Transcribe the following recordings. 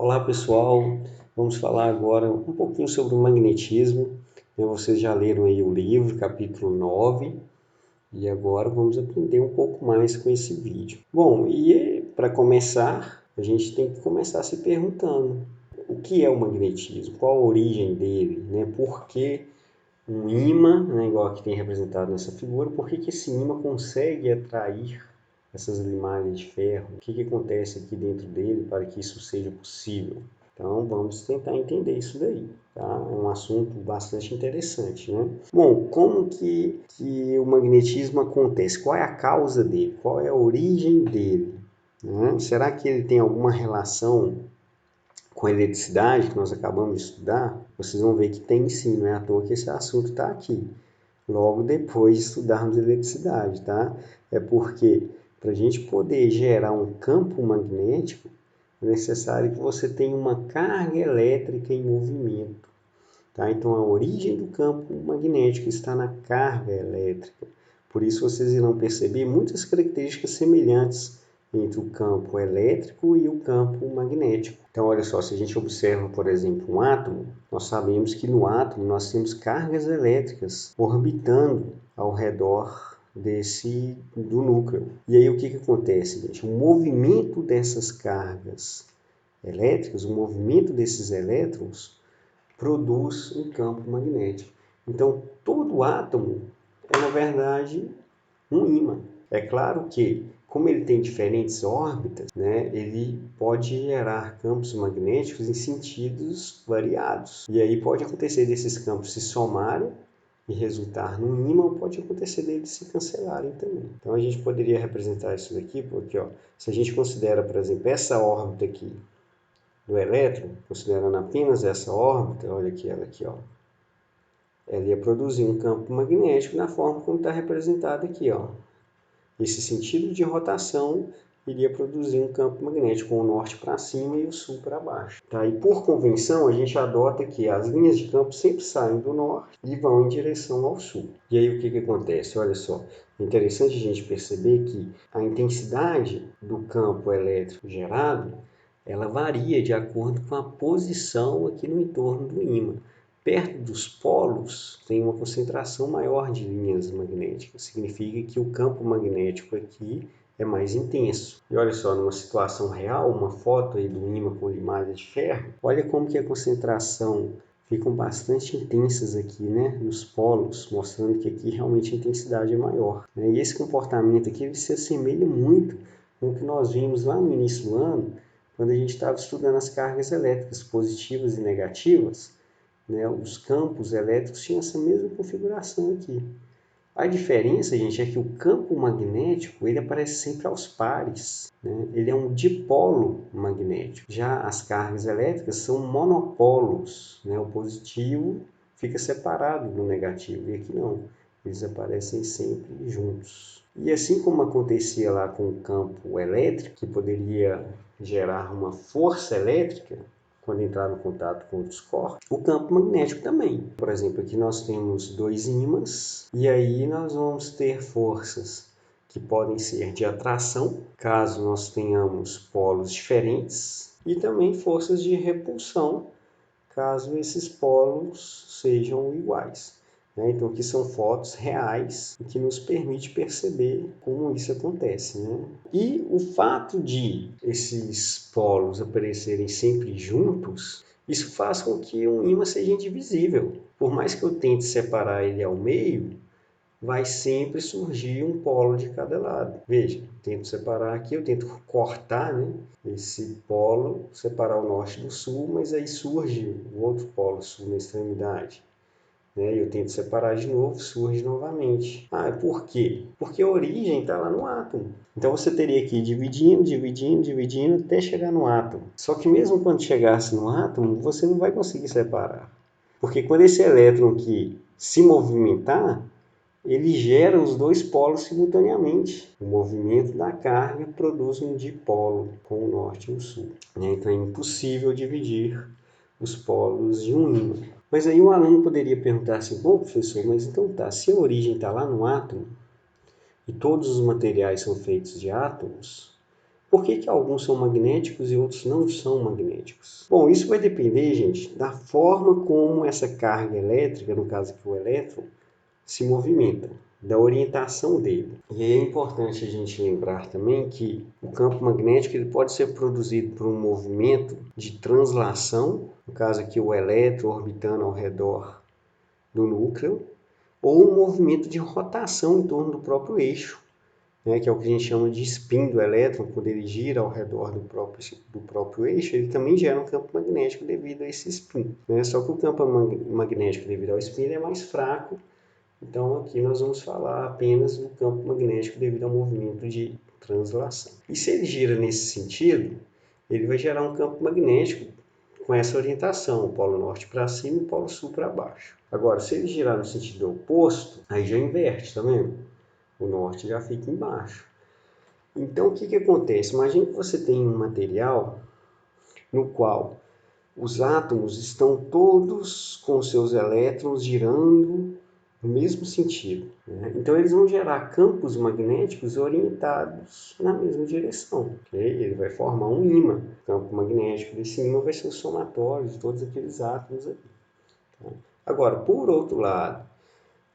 Olá pessoal, vamos falar agora um pouquinho sobre o magnetismo. Vocês já leram aí o livro, capítulo 9, e agora vamos aprender um pouco mais com esse vídeo. Bom, e para começar, a gente tem que começar se perguntando o que é o magnetismo, qual a origem dele, por que um ímã, igual aqui tem representado nessa figura, por que esse ímã consegue atrair essas limagens de ferro? O que acontece aqui dentro dele para que isso seja possível? Então vamos tentar entender isso daí, tá? É um assunto bastante interessante, né? Bom, como que o magnetismo acontece? Qual é a causa dele? Qual é a origem dele? Será que ele tem alguma relação com a eletricidade que nós acabamos de estudar? Vocês vão ver que tem sim, não é à toa que esse assunto está aqui. Logo depois de estudarmos eletricidade, tá? É porque para a gente poder gerar um campo magnético, é necessário que você tenha uma carga elétrica em movimento. Tá? Então, a origem do campo magnético está na carga elétrica. Por isso, vocês irão perceber muitas características semelhantes entre o campo elétrico e o campo magnético. Então, olha só, se a gente observa, por exemplo, um átomo, nós sabemos que no átomo nós temos cargas elétricas orbitando ao redor do núcleo. E aí o que acontece, gente? O movimento dessas cargas elétricas, o movimento desses elétrons produz um campo magnético. Então, todo átomo é, na verdade, um ímã. É claro que, como ele tem diferentes órbitas, ele pode gerar campos magnéticos em sentidos variados. E aí pode acontecer desses campos se somarem e resultar num ímã, ou pode acontecer deles se cancelarem também. Então a gente poderia representar isso daqui, porque se a gente considera, por exemplo, essa órbita aqui do elétron, considerando apenas essa órbita, olha aqui ela aqui, ela ia produzir um campo magnético na forma como está representado aqui, Esse sentido de rotação iria produzir um campo magnético com o norte para cima e o sul para baixo. Tá? E por convenção, a gente adota que as linhas de campo sempre saem do norte e vão em direção ao sul. E aí o que acontece? Olha só, é interessante a gente perceber que a intensidade do campo elétrico gerado, ela varia de acordo com a posição aqui no entorno do ímã. Perto dos polos tem uma concentração maior de linhas magnéticas. Significa que o campo magnético aqui é mais intenso. E olha só, numa situação real, uma foto aí do ímã com limalha de ferro, olha como que a concentração ficam bastante intensas aqui, nos polos, mostrando que aqui realmente a intensidade é maior. E esse comportamento aqui ele se assemelha muito com o que nós vimos lá no início do ano, quando a gente estava estudando as cargas elétricas positivas e negativas. Os campos elétricos tinham essa mesma configuração aqui. A diferença, gente, é que o campo magnético ele aparece sempre aos pares. Ele é um dipolo magnético. Já as cargas elétricas são monopolos. O positivo fica separado do negativo. E aqui não. Eles aparecem sempre juntos. E assim como acontecia lá com o campo elétrico, que poderia gerar uma força elétrica, quando entrar no contato com outros corpos, o campo magnético também. Por exemplo, aqui nós temos dois ímãs e aí nós vamos ter forças que podem ser de atração, caso nós tenhamos polos diferentes, e também forças de repulsão, caso esses polos sejam iguais. Então aqui são fotos reais que nos permite perceber como isso acontece. E o fato de esses polos aparecerem sempre juntos, isso faz com que um ímã seja indivisível. Por mais que eu tente separar ele ao meio, vai sempre surgir um polo de cada lado. Veja, tento separar aqui, eu tento cortar esse polo, separar o norte do sul, mas aí surge o outro polo sul na extremidade. Eu tento separar de novo, surge novamente. Por quê? Porque a origem está lá no átomo. Então você teria que ir dividindo, dividindo, dividindo até chegar no átomo. Só que mesmo quando chegasse no átomo, você não vai conseguir separar. Porque quando esse elétron aqui se movimentar, ele gera os dois polos simultaneamente. O movimento da carga produz um dipolo com o norte e o sul. Então é impossível dividir os polos de um ímã. Mas aí o aluno poderia perguntar assim, bom professor, mas então se a origem está lá no átomo e todos os materiais são feitos de átomos, Por que alguns são magnéticos e outros não são magnéticos? Bom, isso vai depender, gente, da forma como essa carga elétrica, no caso aqui o elétron, se movimenta, da orientação dele. E aí é importante a gente lembrar também que o campo magnético ele pode ser produzido por um movimento de translação, no caso aqui o elétron orbitando ao redor do núcleo, ou um movimento de rotação em torno do próprio eixo, né, que é o que a gente chama de spin do elétron. Quando ele gira ao redor do próprio eixo, ele também gera um campo magnético devido a esse spin, né? Só que o campo magnético devido ao spin é mais fraco. Então aqui nós vamos falar apenas do campo magnético devido ao movimento de translação. E se ele gira nesse sentido, ele vai gerar um campo magnético com essa orientação, o polo norte para cima e o polo sul para baixo. Agora, se ele girar no sentido oposto, aí já inverte, tá vendo? O norte já fica embaixo. Então o que acontece? Imagine que você tem um material no qual os átomos estão todos com seus elétrons girando no mesmo sentido, né? Então eles vão gerar campos magnéticos orientados na mesma direção, okay? Ele vai formar um ímã. O campo magnético desse ímã vai ser o somatório de todos aqueles átomos aqui, tá? Agora, por outro lado,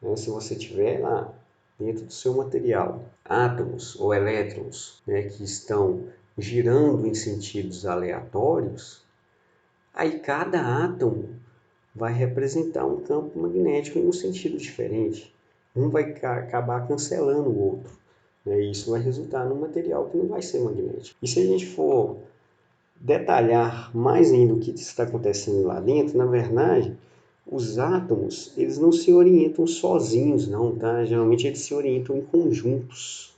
né, se você tiver lá dentro do seu material átomos ou elétrons, né, que estão girando em sentidos aleatórios, aí cada átomo vai representar um campo magnético em um sentido diferente. Um vai acabar cancelando o outro, né? E isso vai resultar num material que não vai ser magnético. E se a gente for detalhar mais ainda o que está acontecendo lá dentro, na verdade, os átomos eles não se orientam sozinhos, não, tá? Geralmente eles se orientam em conjuntos.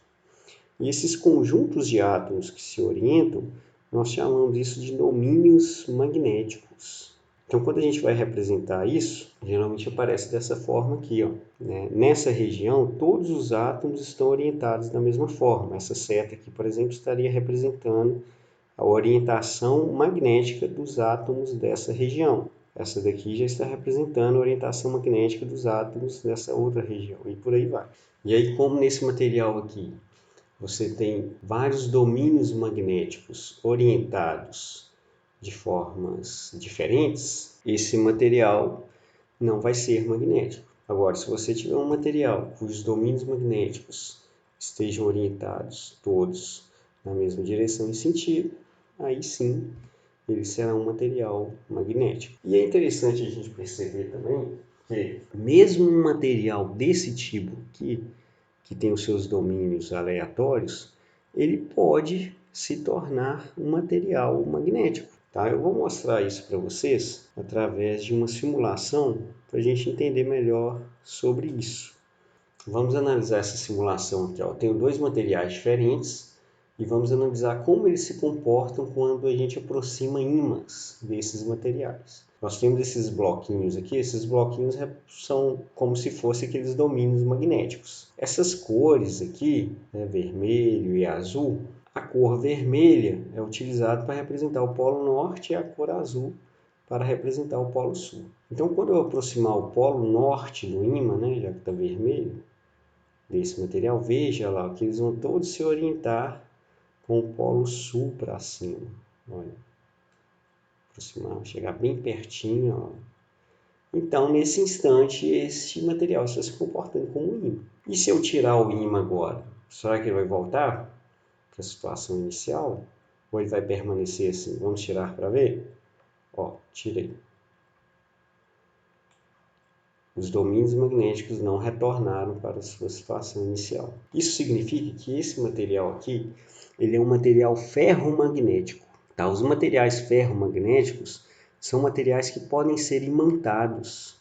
E esses conjuntos de átomos que se orientam, nós chamamos isso de domínios magnéticos. Então, quando a gente vai representar isso, geralmente aparece dessa forma aqui, ó, né? Nessa região, todos os átomos estão orientados da mesma forma. Essa seta aqui, por exemplo, estaria representando a orientação magnética dos átomos dessa região. Essa daqui já está representando a orientação magnética dos átomos dessa outra região, e por aí vai. E aí, como nesse material aqui, você tem vários domínios magnéticos orientados de formas diferentes, esse material não vai ser magnético. Agora, se você tiver um material cujos domínios magnéticos estejam orientados todos na mesma direção e sentido, aí sim ele será um material magnético. E é interessante a gente perceber também que mesmo um material desse tipo que tem os seus domínios aleatórios, ele pode se tornar um material magnético, tá? Eu vou mostrar isso para vocês através de uma simulação para a gente entender melhor sobre isso. Vamos analisar essa simulação aqui, ó. Eu tenho dois materiais diferentes e vamos analisar como eles se comportam quando a gente aproxima ímãs desses materiais. Nós temos esses bloquinhos aqui, esses bloquinhos são como se fossem aqueles domínios magnéticos. Essas cores aqui, né, vermelho e azul, a cor vermelha é utilizada para representar o polo norte e a cor azul para representar o polo sul. Então, quando eu aproximar o polo norte do ímã, né, já que está vermelho, desse material, veja lá que eles vão todos se orientar com o polo sul para cima. Olha, aproximar, chegar bem pertinho. Ó. Então, nesse instante, esse material está se comportando como um ímã. E se eu tirar o ímã agora, será que ele vai voltar para a situação inicial? Ou ele vai permanecer assim? Vamos tirar para ver? Ó, tirei. Os domínios magnéticos não retornaram para a sua situação inicial. Isso significa que esse material aqui, ele é um material ferromagnético. Tá? Os materiais ferromagnéticos são materiais que podem ser imantados,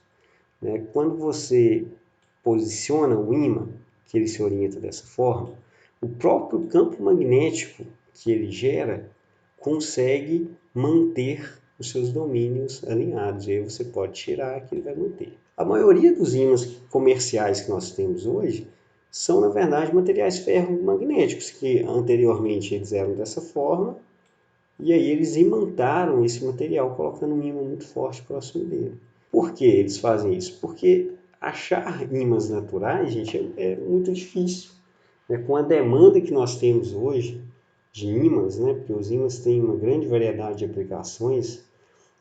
né? Quando você posiciona o ímã, que ele se orienta dessa forma, o próprio campo magnético que ele gera consegue manter os seus domínios alinhados. E aí você pode tirar que ele vai manter. A maioria dos ímãs comerciais que nós temos hoje são, na verdade, materiais ferromagnéticos, que anteriormente eles eram dessa forma, e aí eles imantaram esse material, colocando um ímã muito forte próximo dele. Por que eles fazem isso? Porque achar ímãs naturais, gente, é muito difícil. Com a demanda que nós temos hoje de ímãs, né? Porque os ímãs têm uma grande variedade de aplicações,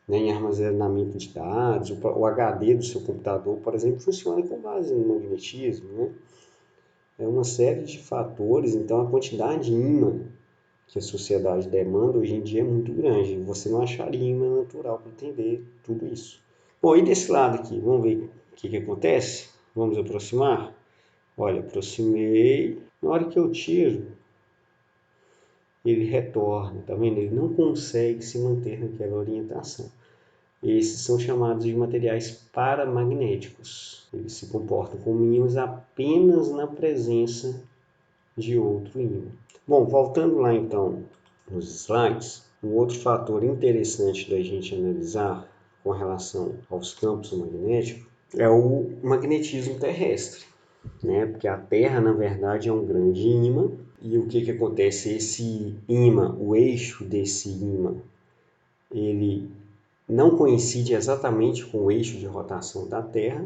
né, em armazenamento de dados. O HD do seu computador, por exemplo, funciona com base no magnetismo, né? É uma série de fatores, então a quantidade de ímã que a sociedade demanda hoje em dia é muito grande. Você não acharia ímã natural para entender tudo isso. Bom, e desse lado aqui, vamos ver o que acontece? Vamos aproximar? Olha, aproximei. Na hora que eu tiro, ele retorna, tá vendo? Ele não consegue se manter naquela orientação. Esses são chamados de materiais paramagnéticos. Eles se comportam como ímãs apenas na presença de outro ímã. Bom, voltando lá então nos slides, um outro fator interessante da gente analisar com relação aos campos magnéticos é o magnetismo terrestre, né? Porque a Terra, na verdade, é um grande ímã. E o que acontece? Esse ímã, o eixo desse ímã, ele não coincide exatamente com o eixo de rotação da Terra,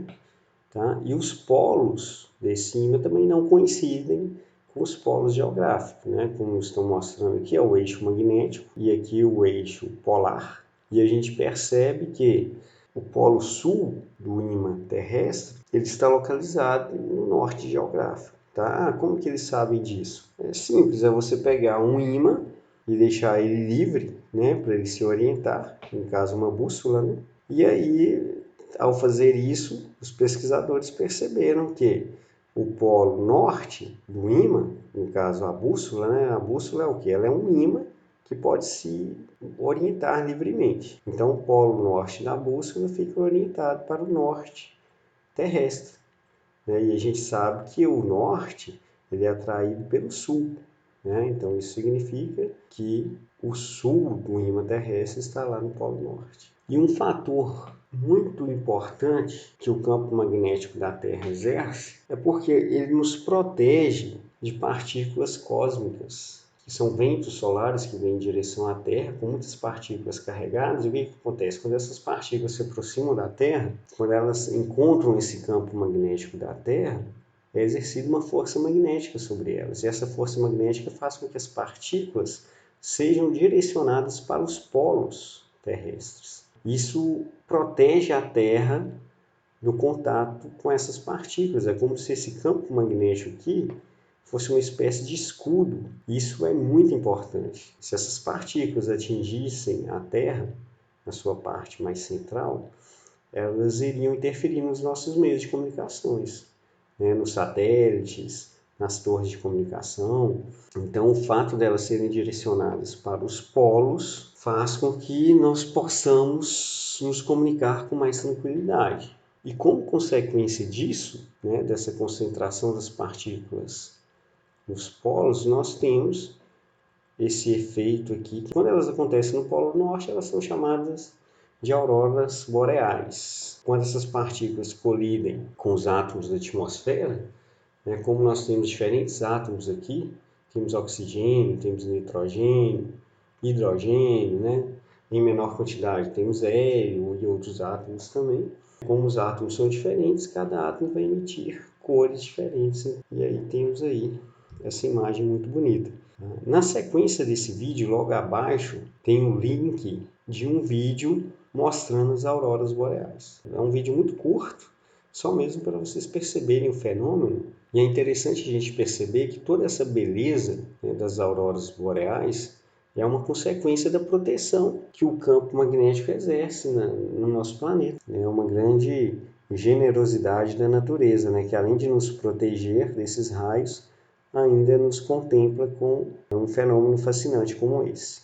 tá? E os polos desse ímã também não coincidem com os polos geográficos, né? Como estão mostrando aqui, é o eixo magnético e aqui o eixo polar. E a gente percebe que o polo sul do ímã terrestre ele está localizado no norte geográfico. Tá? Como que eles sabem disso? É simples, é você pegar um ímã e deixar ele livre, né, para ele se orientar, no caso uma bússola, né? E aí, ao fazer isso, os pesquisadores perceberam que o polo norte do ímã, no caso a bússola, né? A bússola é o que? Ela é um ímã que pode se orientar livremente. Então, o polo norte da bússola fica orientado para o norte terrestre, né? E a gente sabe que o norte ele é atraído pelo sul, né? Então, isso significa que o sul do ímã terrestre está lá no polo norte. E um fator muito importante que o campo magnético da Terra exerce é porque ele nos protege de partículas cósmicas, que são ventos solares que vêm em direção à Terra com muitas partículas carregadas. E o que acontece? Quando essas partículas se aproximam da Terra, quando elas encontram esse campo magnético da Terra, é exercida uma força magnética sobre elas. E essa força magnética faz com que as partículas sejam direcionadas para os polos terrestres. Isso protege a Terra do contato com essas partículas. É como se esse campo magnético aqui fosse uma espécie de escudo. Isso é muito importante. Se essas partículas atingissem a Terra, na sua parte mais central, elas iriam interferir nos nossos meios de comunicações, né? Nos satélites, nas torres de comunicação. Então, o fato delas serem direcionadas para os polos faz com que nós possamos nos comunicar com mais tranquilidade. E como consequência disso, né, dessa concentração das partículas nos polos, nós temos esse efeito aqui. Quando elas acontecem no polo norte, elas são chamadas de auroras boreais. Quando essas partículas colidem com os átomos da atmosfera, né, como nós temos diferentes átomos aqui, temos oxigênio, temos nitrogênio, hidrogênio, né? Em menor quantidade temos hélio e outros átomos também. Como os átomos são diferentes, cada átomo vai emitir cores diferentes. E aí temos aí essa imagem muito bonita. Na sequência desse vídeo, logo abaixo, tem um link de um vídeo mostrando as auroras boreais. É um vídeo muito curto, só mesmo para vocês perceberem o fenômeno. E é interessante a gente perceber que toda essa beleza, né, das auroras boreais é uma consequência da proteção que o campo magnético exerce no nosso planeta. É uma grande generosidade da natureza, né, que além de nos proteger desses raios, ainda nos contempla com um fenômeno fascinante como esse.